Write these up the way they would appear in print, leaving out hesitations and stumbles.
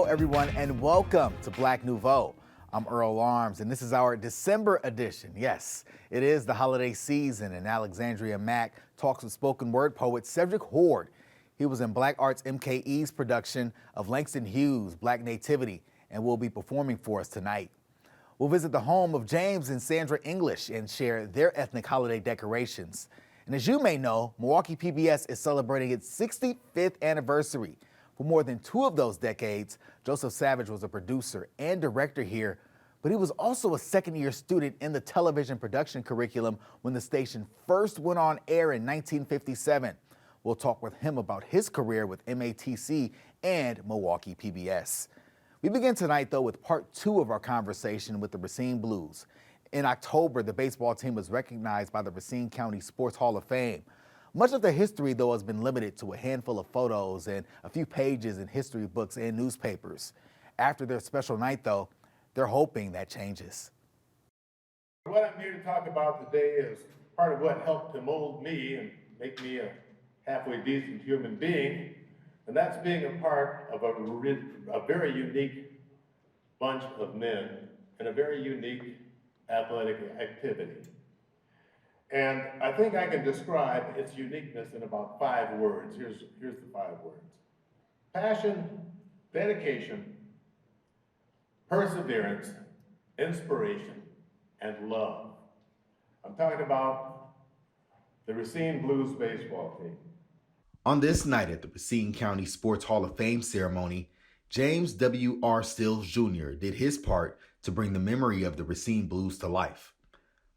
everyone, and welcome to Black Nouveau. I'm Earl Arms, and this is our December edition. Yes, it is the holiday season, and Alexandria Mack talks with spoken word poet Cedric Hoard. He was in Black Arts MKE's production of Langston Hughes Black Nativity and will be performing for us tonight. We'll visit the home of James and Sandra English and share their ethnic holiday decorations. And as you may know, Milwaukee PBS is celebrating its 65th anniversary. For more than 2 of those decades, Joseph Savage was a producer and director here, but he was also a second-year student in the television production curriculum when the station first went on air in 1957. We'll talk with him about his career with MATC and Milwaukee PBS. We begin tonight, though, with part 2 of our conversation with the Racine Blues. In October, the baseball team was recognized by the Racine County Sports Hall of Fame. Much of the history, though, has been limited to a handful of photos and a few pages in history books and newspapers. After their special night, though, they're hoping that changes. What I'm here to talk about today is part of what helped to mold me and make me a halfway decent human being, and that's being a part of a very unique bunch of men and a very unique athletic activity. And I think I can describe its uniqueness in about 5 words. Here's the 5 words. Passion, dedication, perseverance, inspiration, and love. I'm talking about the Racine Blues baseball team. On this night at the Racine County Sports Hall of Fame ceremony, James W.R. Stills Jr. did his part to bring the memory of the Racine Blues to life.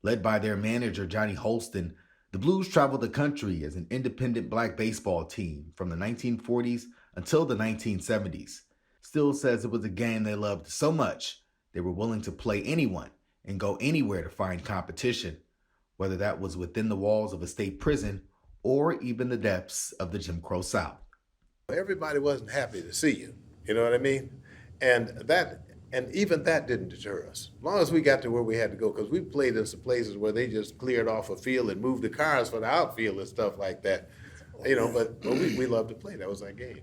Led by their manager, Johnny Holston, the Blues traveled the country as an independent black baseball team from the 1940s until the 1970s. Stills says it was a game they loved so much, they were willing to play anyone and go anywhere to find competition, whether that was within the walls of a state prison or even the depths of the Jim Crow South. Everybody wasn't happy to see you, you know what I mean? And even that didn't deter us. As long as we got to where we had to go, because we played in some places where they just cleared off a field and moved the cars for the outfield and stuff like that. You know, but we loved to play. That was our game.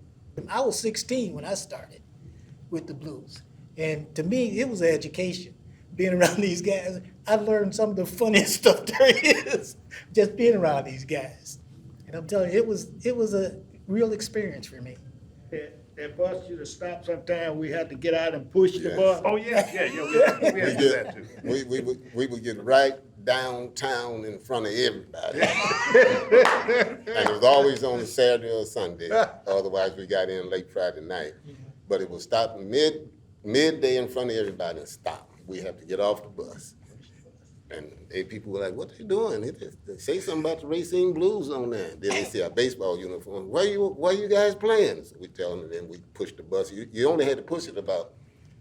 I was 16 when I started with the Blues. And to me, it was an education. Being around these guys, I learned some of the funniest stuff there is, just being around these guys. And I'm telling you, it was a real experience for me. They bus you to stop sometime, we had to get out and push the bus. Oh, yeah, we had to do that too. We would get right downtown in front of everybody. And it was always on a Saturday or Sunday. Otherwise, we got in late Friday night. But it would stop midday in front of everybody and stop. We had to get off the bus. And people were like, what are you doing? They say something about the Racine Blues on there. Then they see our baseball uniform. Where you guys playing? So we tell them, and then we push the bus. You only had to push it about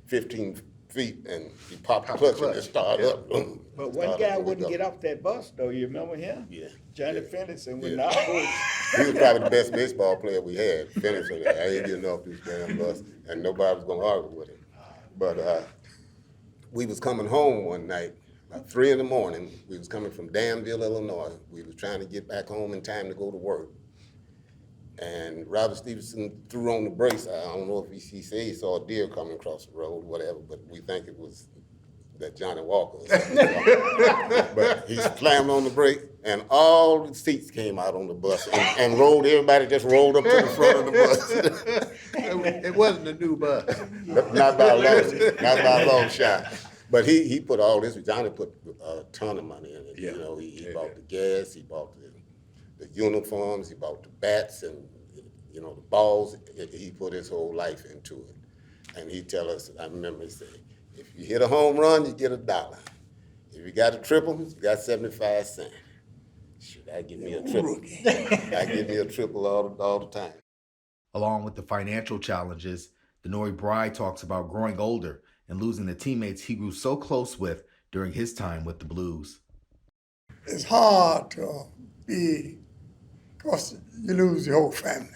15 feet, and you pop the clutch and it start up. But one guy wouldn't get off that bus, though. You remember him? Yeah. Johnny Fennison would Yeah. not push. He was probably the best baseball player we had. Finished with that. I ain't getting off this damn bus, and nobody was gonna argue with him. But we was coming home one night, about 3 in the morning. We was coming from Danville, Illinois. We was trying to get back home in time to go to work. And Robert Stevenson threw on the brakes. I don't know if he said he saw a deer coming across the road, whatever, but we think it was that Johnny Walker or something. But he slammed on the brake, and all the seats came out on the bus and everybody just rolled up to the front of the bus. It wasn't a new bus. Not by a long shot. But he put all this, Johnny put a ton of money in it. Yeah. You know, he bought the gas, he bought the uniforms, he bought the bats and, you know, the balls. He put his whole life into it. And he tell us, I remember he said, if you hit a home run, you get $1. If you got a triple, you got 75 cents. Should I give me a triple? I give me a triple all the time. Along with the financial challenges, Denori Bride talks about growing older and losing the teammates he grew so close with during his time with the Blues. It's hard to be, because you lose your whole family.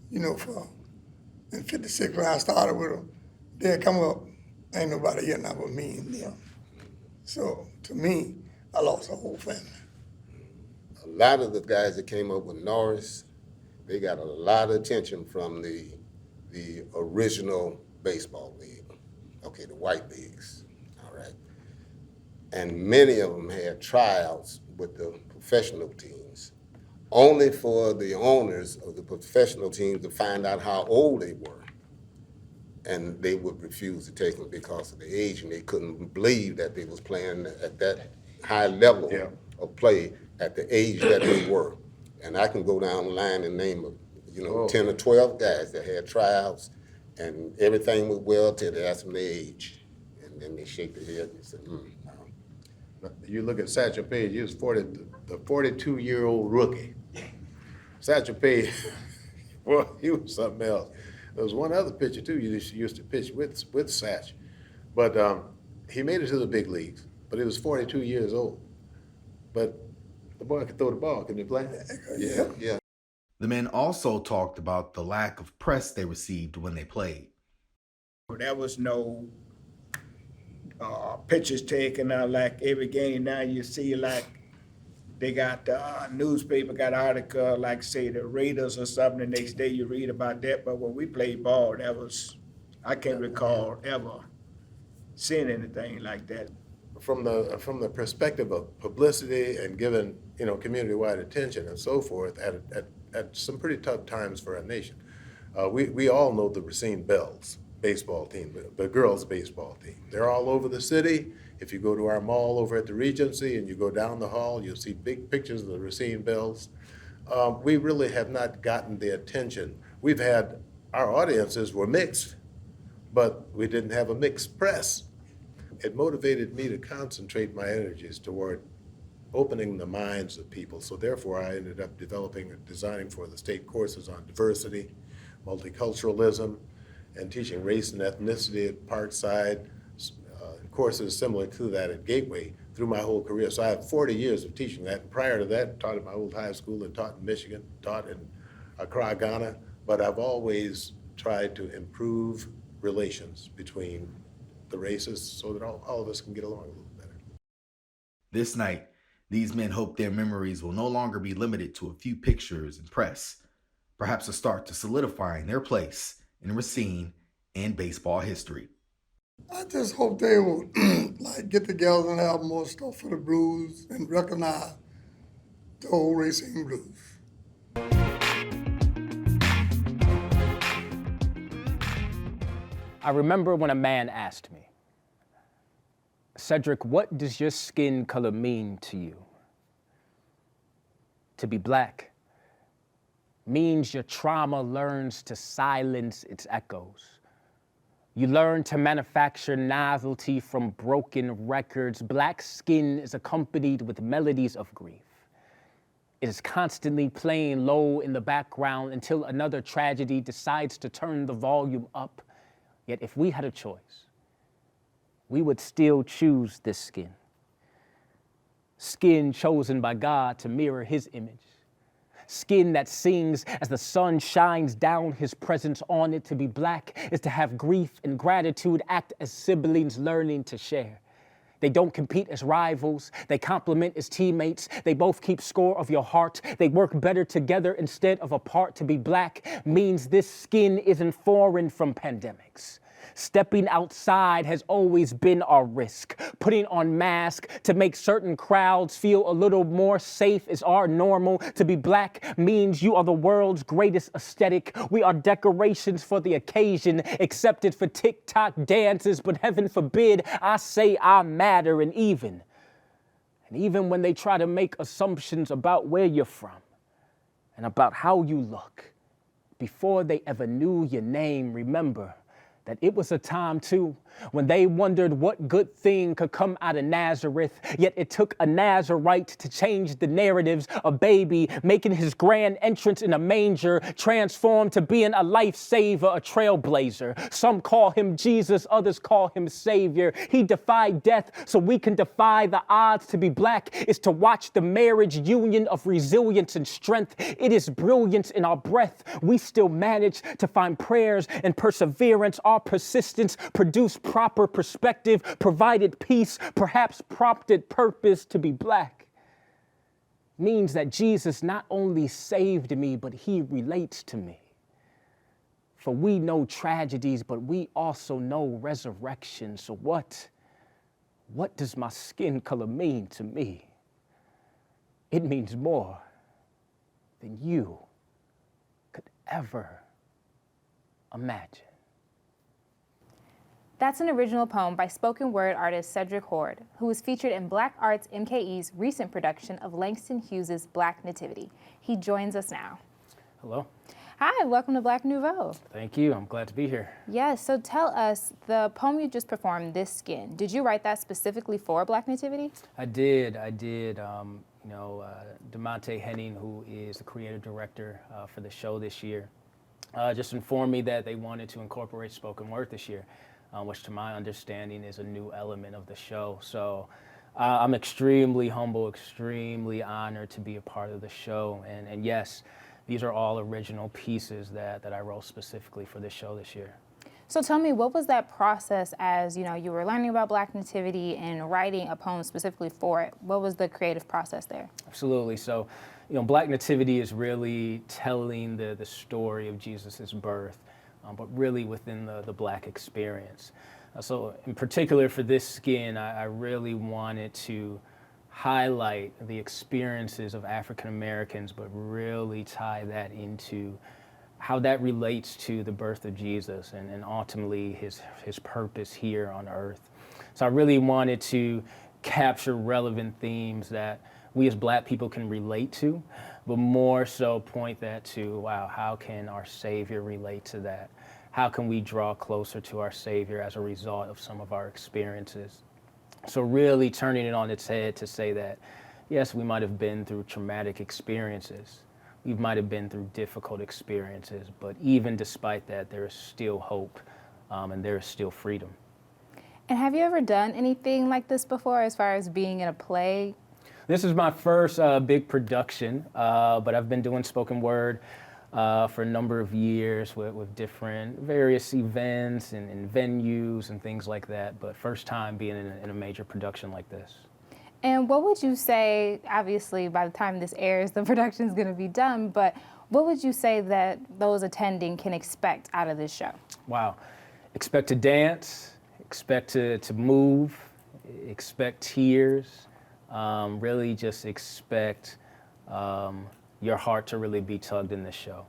You know, in 56 when I started with them, they'd come up, ain't nobody here now but me and them. So to me, I lost a whole family. A lot of the guys that came up with Norris, they got a lot of attention from the the original baseball league, okay, the white leagues, all right? And many of them had tryouts with the professional teams, only for the owners of the professional teams to find out how old they were. And they would refuse to take them because of the age, and they couldn't believe that they was playing at that high level of play at the age that they were. And I can go down the line and name, 10 or 12 guys that had tryouts, and everything was well till they asked them their age. And then they shake their head and say, no. You look at Satchel Paige, he was the 42-year-old rookie. Satchel Paige, well, he was something else. There was one other pitcher too you used to pitch with Satch, but he made it to the big leagues. But he was 42 years old. But the boy could throw the ball. Can he play? Yeah. The men also talked about the lack of press they received when they played. There was no pictures taken out like every game. Now you see like they got newspaper got article like say the Raiders or something. The next day you read about that. But when we played ball, I can't recall ever seeing anything like that. From the perspective of publicity and giving community-wide attention and so forth at some pretty tough times for our nation, we all know the Racine Bells baseball team, the girls baseball team. They're all over the city. If you go to our mall over at the Regency and you go down the hall, you'll see big pictures of the Racine Bells. We really have not gotten the attention. Our audiences were mixed, but we didn't have a mixed press. It motivated me to concentrate my energies toward opening the minds of people. So therefore, I ended up designing for the state courses on diversity, multiculturalism, and teaching race and ethnicity at Parkside, courses similar to that at Gateway through my whole career. So I have 40 years of teaching that. And prior to that, taught at my old high school and taught in Michigan, taught in Accra, Ghana. But I've always tried to improve relations between the races so that all of us can get along a little better. This night, these men hope their memories will no longer be limited to a few pictures and press, perhaps a start to solidifying their place in Racine and baseball history. I just hope they will get together and have more stuff for the blues and recognize the old Racine blues. I remember when a man asked me, Cedric, what does your skin color mean to you? To be black means your trauma learns to silence its echoes. You learn to manufacture novelty from broken records. Black skin is accompanied with melodies of grief. It is constantly playing low in the background until another tragedy decides to turn the volume up. Yet if we had a choice, we would still choose this skin. Skin chosen by God to mirror his image. Skin that sings as the sun shines down his presence on it. To be black is to have grief and gratitude act as siblings learning to share. They don't compete as rivals. They complement as teammates. They both keep score of your heart. They work better together instead of apart. To be black means this skin isn't foreign from pandemics. Stepping outside has always been our risk. Putting on masks to make certain crowds feel a little more safe is our normal. To be black means you are the world's greatest aesthetic. We are decorations for the occasion, accepted for TikTok dances, but heaven forbid I say I matter. And even when they try to make assumptions about where you're from and about how you look, before they ever knew your name, remember that it was a time, too, when they wondered what good thing could come out of Nazareth, yet it took a Nazarite to change the narratives. A baby making his grand entrance in a manger, transformed to being a lifesaver, a trailblazer. Some call him Jesus, others call him Savior. He defied death so we can defy the odds. To be black is to watch the marriage union of resilience and strength. It is brilliance in our breath. We still manage to find prayers and perseverance. Our persistence produced proper perspective, provided peace, perhaps prompted purpose. To be black means that Jesus not only saved me, but he relates to me. For we know tragedies, but we also know resurrection. So what does my skin color mean to me? It means more than you could ever imagine. That's an original poem by spoken word artist Cedric Hoard, who was featured in Black Arts MKE's recent production of Langston Hughes Black Nativity. He joins us now. Hello. Hi, welcome to Black Nouveau. Thank you. I'm glad to be here. Yes, so tell us, the poem you just performed, This Skin, did you write that specifically for Black Nativity? I did. DeMonte Henning, who is the creative director for the show this year, just informed me that they wanted to incorporate spoken word this year, which to my understanding is a new element of the show. So I'm extremely humble, extremely honored to be a part of the show. And yes, these are all original pieces that I wrote specifically for this show this year. So tell me, what was that process as, you were learning about Black Nativity and writing a poem specifically for it? What was the creative process there? Absolutely. So, Black Nativity is really telling the story of Jesus' birth, but really within the Black experience. So in particular for this skin, I really wanted to highlight the experiences of African Americans, but really tie that into how that relates to the birth of Jesus and ultimately his purpose here on earth. So I really wanted to capture relevant themes that we as Black people can relate to, but more so point that to, wow, how can our Savior relate to that? How can we draw closer to our Savior as a result of some of our experiences? So really turning it on its head to say that, yes, we might have been through traumatic experiences. We might have been through difficult experiences, but even despite that, there is still hope and there is still freedom. And have you ever done anything like this before as far as being in a play? This is my first big production, but I've been doing spoken word for a number of years with different various events and venues and things like that, but first time being in a major production like this. And what would you say, obviously by the time this airs, the production's gonna be done, but what would you say that those attending can expect out of this show? Wow, expect to dance, expect to move, expect tears, really just expect your heart to really be tugged in this show.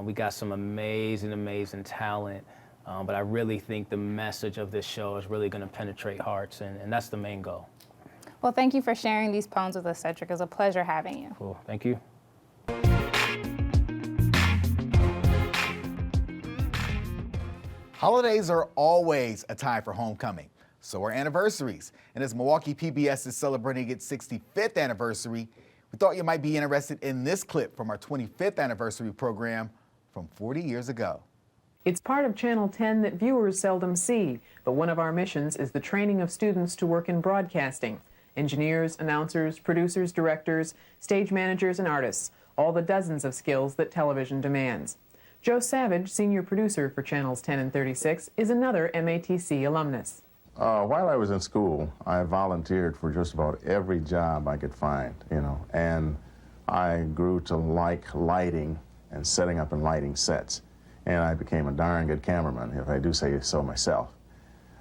We got some amazing talent, but I really think the message of this show is really gonna penetrate hearts, and that's the main goal. Well, thank you for sharing these poems with us, Cedric. It was a pleasure having you. Cool, thank you. Holidays are always a time for homecoming. So are anniversaries. And as Milwaukee PBS is celebrating its 65th anniversary, we thought you might be interested in this clip from our 25th anniversary program from 40 years ago. It's part of Channel 10 that viewers seldom see, but one of our missions is the training of students to work in broadcasting. Engineers, announcers, producers, directors, stage managers, and artists, all the dozens of skills that television demands. Joe Savage, senior producer for Channels 10 and 36, is another MATC alumnus. While I was in school, I volunteered for just about every job I could find, and I grew to like lighting and setting up and lighting sets. And I became a darn good cameraman, if I do say so myself.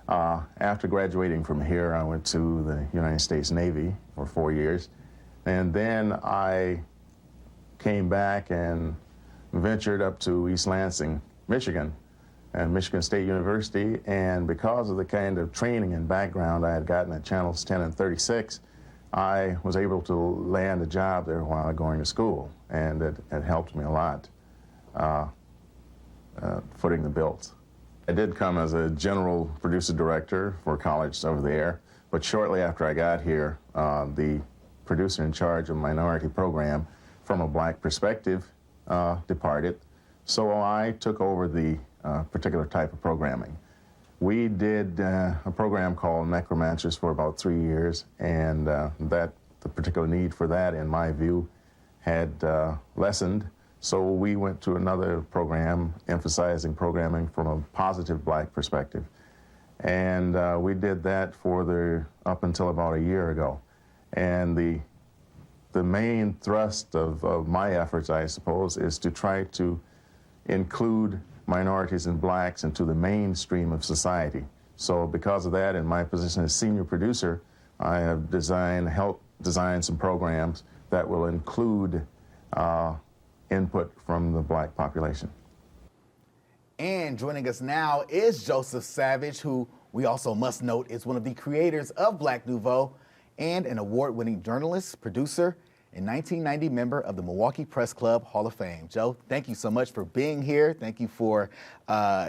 After graduating from here, I went to the United States Navy for 4 years. And then I came back and ventured up to East Lansing, Michigan, and Michigan State University. And because of the kind of training and background I had gotten at Channels 10 and 36, I was able to land a job there while going to school. And it helped me a lot, footing the bills. I did come as a general producer-director for college over there, but shortly after I got here, the producer in charge of minority program from a Black perspective departed, so I took over the particular type of programming. We did a program called Necromancers for about 3 years, and the particular need for that, in my view, had lessened. So we went to another program emphasizing programming from a positive Black perspective. And we did that for up until about a year ago. And the main thrust of my efforts, I suppose, is to try to include minorities and blacks into the mainstream of society. So because of that, in my position as senior producer, I have helped design some programs that will include input from the black population. And joining us now is Joseph Savage, who we also must note is one of the creators of Black Nouveau and an award-winning journalist, producer, and 1990 member of the Milwaukee Press Club Hall of Fame. Joe, thank you so much for being here. Thank you for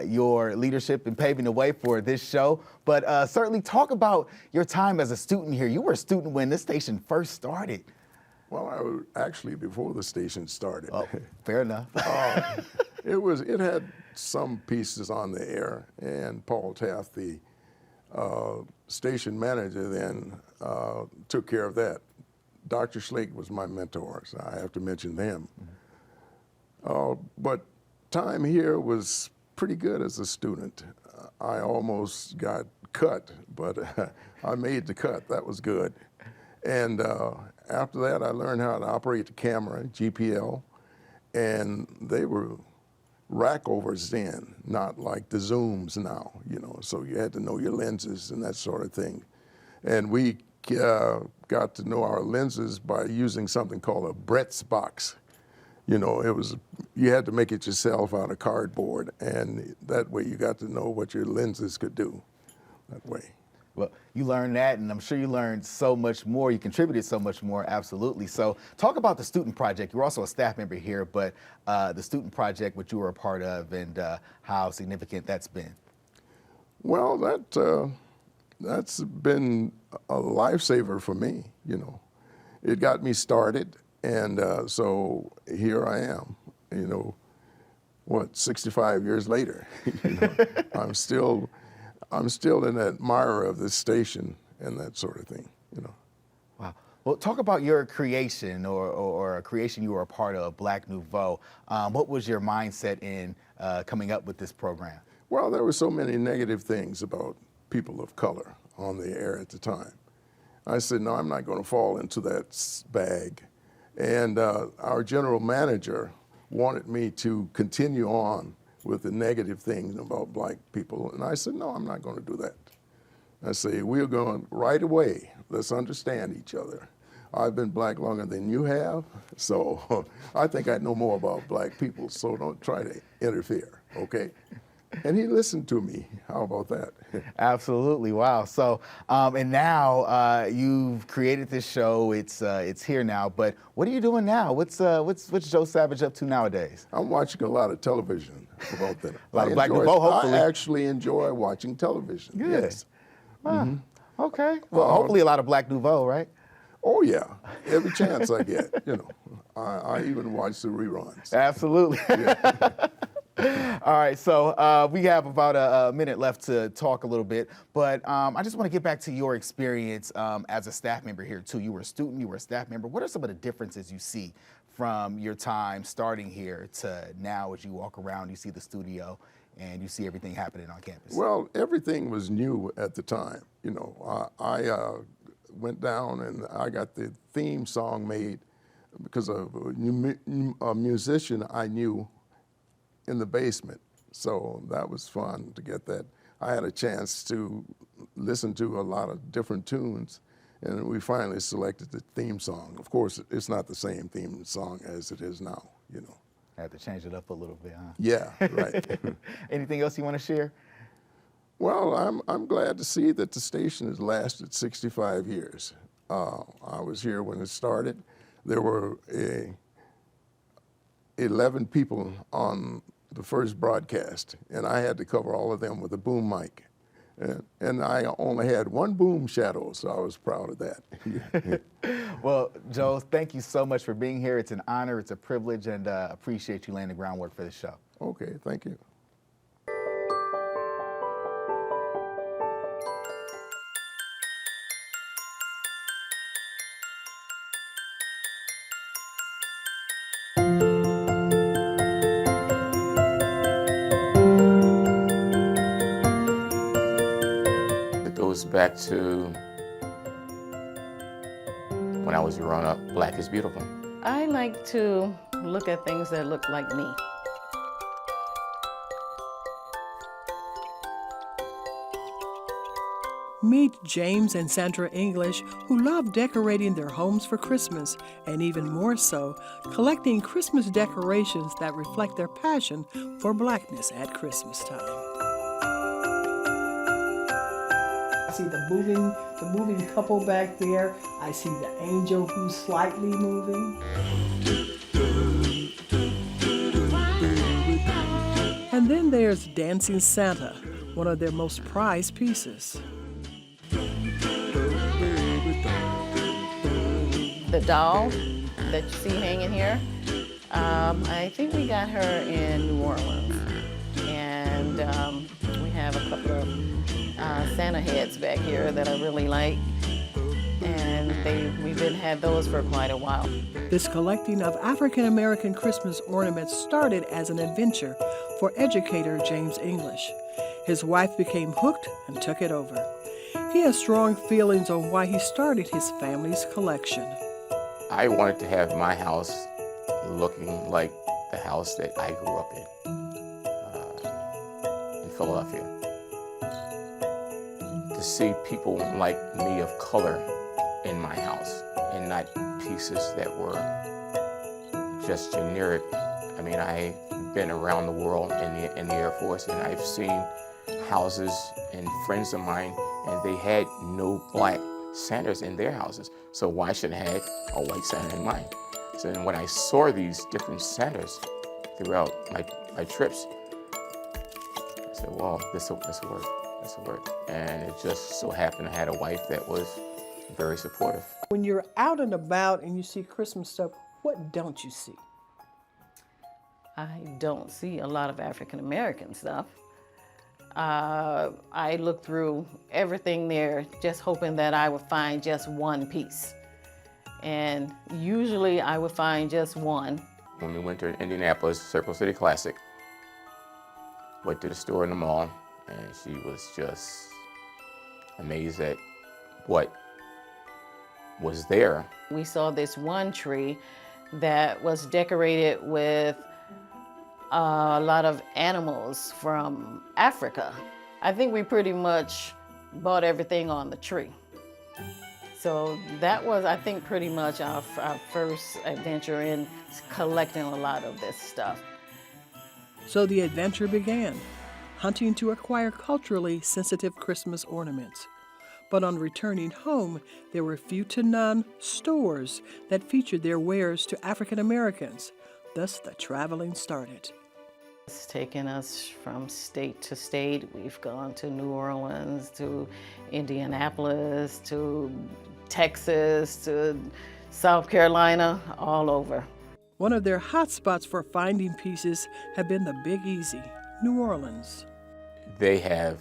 your leadership in paving the way for this show. But certainly talk about your time as a student here. You were a student when this station first started. Well, I was actually before the station started. Oh, fair enough. It had some pieces on the air, and Paul Taft, the station manager then, took care of that. Dr. Schlake was my mentor, so I have to mention him. But time here was pretty good as a student. I almost got cut, but I made the cut. That was good. And after that, I learned how to operate the camera, GPL, and they were rackovers then, not like the Zooms now, you know, so you had to know your lenses and that sort of thing. And we got to know our lenses by using something called a Brett's box. You know, you had to make it yourself out of cardboard, and that way you got to know what your lenses could do that way. Well, you learned that, and I'm sure you learned so much more. You contributed so much more, absolutely. So talk about the student project. You're also a staff member here, but the student project, which you were a part of, and how significant that's been. Well, that's been a lifesaver for me, you know. It got me started, and so here I am, you know, 65 years later. You know, I'm still an admirer of this station and that sort of thing, you know. Wow. Well, talk about your creation or a creation you were a part of, Black Nouveau. What was your mindset in coming up with this program? Well, there were so many negative things about people of color on the air at the time. I said, no, I'm not going to fall into that bag. And our general manager wanted me to continue on with the negative things about black people. And I said, no, I'm not going to do that. I say, we're going right away. Let's understand each other. I've been black longer than you have, so I think I know more about black people, so don't try to interfere, okay? And he listened to me. How about that? Absolutely. Wow. So, and now you've created this show. It's here now. But what are you doing now? What's Joe Savage up to nowadays? I'm watching a lot of television about that. A lot of Black Nouveau, hopefully. I actually enjoy watching television. Good. Yes. Wow. Mm-hmm. Okay. Well, hopefully a lot of Black Nouveau, right? Oh yeah. Every chance I get. You know, I even watch the reruns. Absolutely. Yeah. All right, so we have about a minute left to talk a little bit, but I just want to get back to your experience as a staff member here too. You were a student, you were a staff member. What are some of the differences you see from your time starting here to now as you walk around, you see the studio and you see everything happening on campus? Well, everything was new at the time. You know, I went down and I got the theme song made because of a musician I knew in the basement. So that was fun to get that. I had a chance to listen to a lot of different tunes, and we finally selected the theme song. Of course, it's not the same theme song as it is now, you know. I had to change it up a little bit, huh? Yeah, right. Anything else you want to share? Well, I'm glad to see that the station has lasted 65 years. I was here when it started. There were 11 people on the first broadcast, and I had to cover all of them with a boom mic. And I only had one boom shadow, so I was proud of that. Well, Joe, thank you so much for being here. It's an honor, it's a privilege, and appreciate you laying the groundwork for the show. Okay, thank you. Back to when I was growing up, Black is beautiful. I like to look at things that look like me. Meet James and Sandra English, who love decorating their homes for Christmas, and even more so, collecting Christmas decorations that reflect their passion for Blackness at Christmas time. I see the moving couple back there. I see the angel who's slightly moving. And then there's Dancing Santa, one of their most prized pieces. The doll that you see hanging here, I think we got her in New Orleans. And we have a couple of Santa heads back here that I really like. And we've had those for quite a while. This collecting of African American Christmas ornaments started as an adventure for educator James English. His wife became hooked and took it over. He has strong feelings on why he started his family's collection. I wanted to have my house looking like the house that I grew up in Philadelphia. To see people like me of color in my house and not pieces that were just generic. I mean, I've been around the world in the Air Force, and I've seen houses and friends of mine, and they had no black Santas in their houses. So why should I have a white Santa in mine? So then when I saw these different Santas throughout my trips, I said, well, this will work. And it just so happened I had a wife that was very supportive. When you're out and about and you see Christmas stuff, what don't you see? I don't see a lot of African American stuff. I looked through everything there just hoping that I would find just one piece. And usually I would find just one. When we went to Indianapolis, Circle City Classic, went to the store in the mall, and she was just amazed at what was there. We saw this one tree that was decorated with a lot of animals from Africa. I think we pretty much bought everything on the tree. So that was, I think, pretty much our first adventure in collecting a lot of this stuff. So the adventure began, hunting to acquire culturally sensitive Christmas ornaments. But on returning home, there were few to none stores that featured their wares to African Americans. Thus, the traveling started. It's taken us from state to state. We've gone to New Orleans, to Indianapolis, to Texas, to South Carolina, all over. One of their hot spots for finding pieces have been the Big Easy, New Orleans. They have,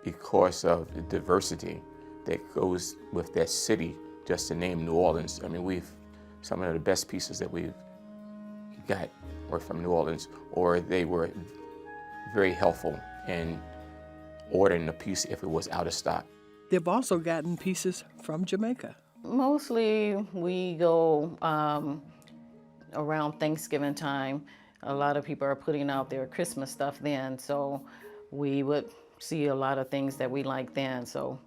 because of the diversity that goes with that city, just to name New Orleans. I mean, some of the best pieces that we've got were from New Orleans, or they were very helpful in ordering a piece if it was out of stock. They've also gotten pieces from Jamaica. Mostly we go around Thanksgiving time. A lot of people are putting out their Christmas stuff then, so we would see a lot of things that we like then, so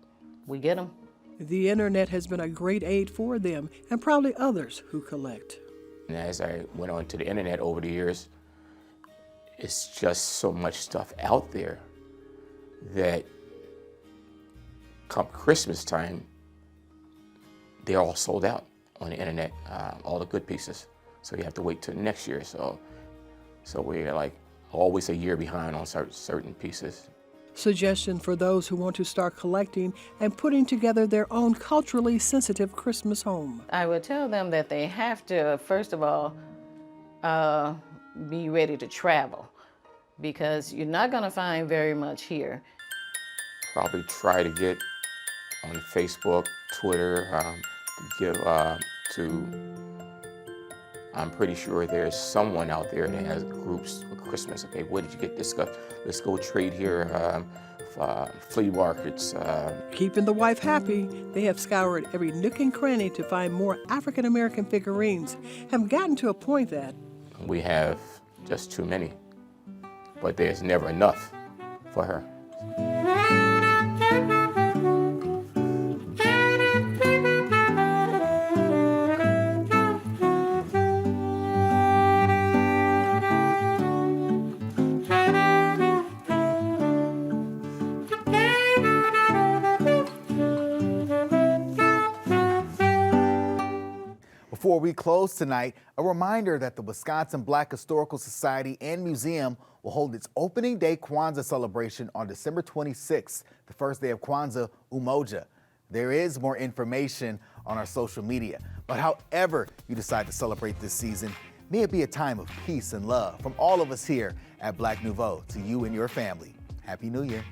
we get them. The internet has been a great aid for them and probably others who collect. And as I went on to the internet over the years, it's just so much stuff out there that come Christmas time, they're all sold out on the internet, all the good pieces. So you have to wait till next year. So we're like always a year behind on certain pieces. Suggestion for those who want to start collecting and putting together their own culturally sensitive Christmas home. I would tell them that they have to, first of all, be ready to travel, because you're not going to find very much here. Probably try to get on Facebook, Twitter, I'm pretty sure there's someone out there that has groups for Christmas. Okay, where did you get this stuff? Let's go trade here, flea markets. Keeping the wife happy, they have scoured every nook and cranny to find more African American figurines, have gotten to a point that we have just too many, but there's never enough for her. Before we close tonight, a reminder that the Wisconsin Black Historical Society and Museum will hold its opening day Kwanzaa celebration on December 26th, the first day of Kwanzaa, Umoja. There is more information on our social media, but however you decide to celebrate this season, may it be a time of peace and love from all of us here at Black Nouveau to you and your family. Happy New Year.